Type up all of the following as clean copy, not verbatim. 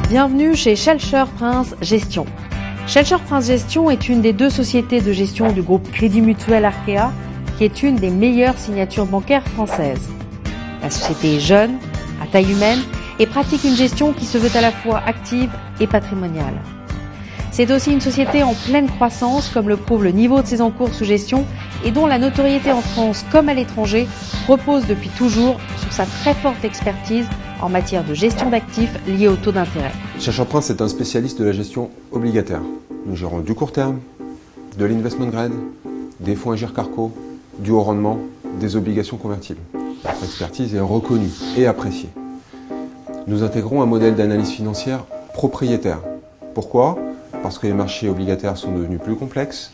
Bienvenue chez Schellcher Prince Gestion. Schellcher Prince Gestion est une des deux sociétés de gestion du groupe Crédit Mutuel Arkea, qui est une des meilleures signatures bancaires françaises. La société est jeune, à taille humaine et pratique une gestion qui se veut à la fois active et patrimoniale. C'est aussi une société en pleine croissance, comme le prouve le niveau de ses encours sous gestion et dont la notoriété en France comme à l'étranger repose depuis toujours sur sa très forte expertise en matière de gestion d'actifs liés au taux d'intérêt. Schellcher Prince est un spécialiste de la gestion obligataire. Nous gérons du court terme, de l'investment grade, des fonds Agirc Arco, du haut rendement, des obligations convertibles. Notre expertise est reconnue et appréciée. Nous intégrons un modèle d'analyse financière propriétaire. Pourquoi ? Parce que les marchés obligataires sont devenus plus complexes,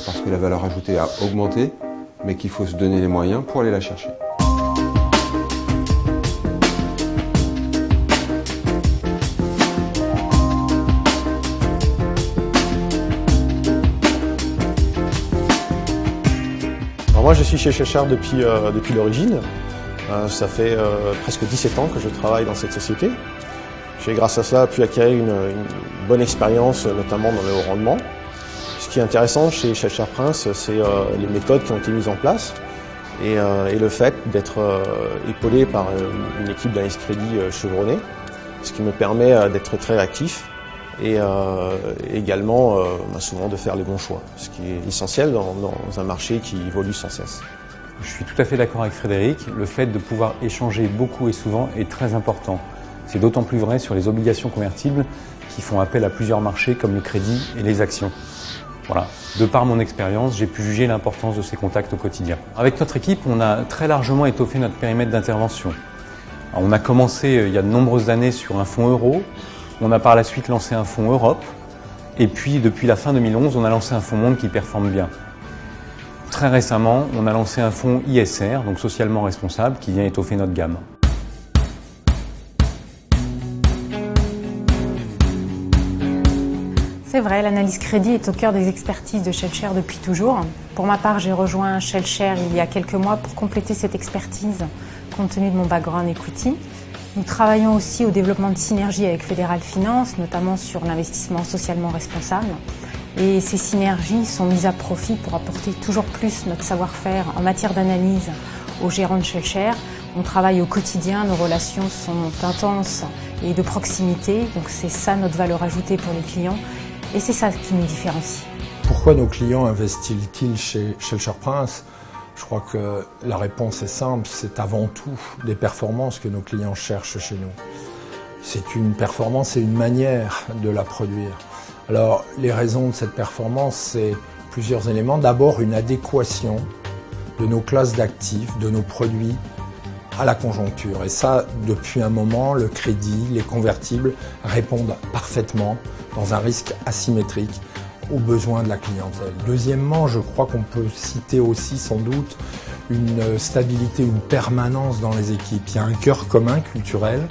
parce que la valeur ajoutée a augmenté, mais qu'il faut se donner les moyens pour aller la chercher. Moi, je suis chez Schellcher depuis l'origine. Ça fait presque 17 ans que je travaille dans cette société. J'ai grâce à cela pu acquérir une bonne expérience, notamment dans le haut rendement. Ce qui est intéressant chez Schellcher Prince, c'est les méthodes qui ont été mises en place et le fait d'être épaulé par une équipe d'analyse crédit chevronnée, ce qui me permet d'être très réactif et également souvent de faire les bons choix, ce qui est essentiel dans un marché qui évolue sans cesse. Je suis tout à fait d'accord avec Frédéric, le fait de pouvoir échanger beaucoup et souvent est très important. C'est d'autant plus vrai sur les obligations convertibles qui font appel à plusieurs marchés comme le crédit et les actions. Voilà. De par mon expérience, j'ai pu juger l'importance de ces contacts au quotidien. Avec notre équipe, on a très largement étoffé notre périmètre d'intervention. On a commencé il y a de nombreuses années sur un fonds euro, on a par la suite lancé un fonds Europe, et puis depuis la fin 2011, on a lancé un fonds monde qui performe bien. Très récemment, on a lancé un fonds ISR, donc socialement responsable, qui vient étoffer notre gamme. C'est vrai, l'analyse crédit est au cœur des expertises de Schellcher depuis toujours. Pour ma part, j'ai rejoint Schellcher il y a quelques mois pour compléter cette expertise, compte tenu de mon background equity. Nous travaillons aussi au développement de synergies avec Fédéral Finance, notamment sur l'investissement socialement responsable. Et ces synergies sont mises à profit pour apporter toujours plus notre savoir-faire en matière d'analyse aux gérants de Schellcher. On travaille au quotidien, nos relations sont intenses et de proximité, donc c'est ça notre valeur ajoutée pour les clients et c'est ça qui nous différencie. Pourquoi nos clients investissent-ils chez Schellcher Prince ? Je crois que la réponse est simple, c'est avant tout des performances que nos clients cherchent chez nous. C'est une performance et une manière de la produire. Alors, les raisons de cette performance, c'est plusieurs éléments. D'abord, une adéquation de nos classes d'actifs, de nos produits à la conjoncture. Et ça, depuis un moment, le crédit, les convertibles répondent parfaitement dans un risque asymétrique aux besoins de la clientèle. Deuxièmement, je crois qu'on peut citer aussi sans doute une stabilité, une permanence dans les équipes. Il y a un cœur commun culturel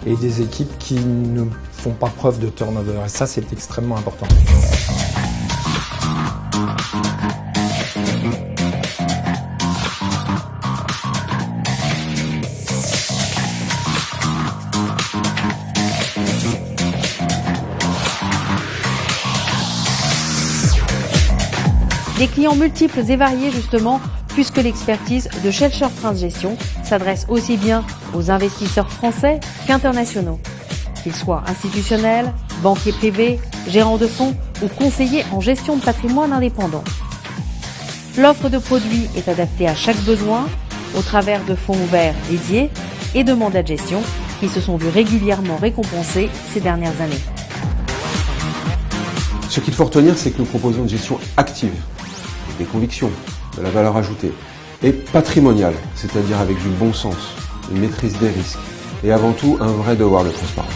et des équipes qui ne font pas preuve de turnover. Et ça, c'est extrêmement important. Des clients multiples et variés justement, puisque l'expertise de Schellcher Prince Gestion s'adresse aussi bien aux investisseurs français qu'internationaux. Qu'ils soient institutionnels, banquiers privés, gérants de fonds ou conseillers en gestion de patrimoine indépendant. L'offre de produits est adaptée à chaque besoin au travers de fonds ouverts dédiés et de mandats de gestion qui se sont vus régulièrement récompensés ces dernières années. Ce qu'il faut retenir, c'est que nous proposons une gestion active, des convictions, de la valeur ajoutée, et patrimoniale, c'est-à-dire avec du bon sens, une maîtrise des risques, et avant tout un vrai devoir de transparence.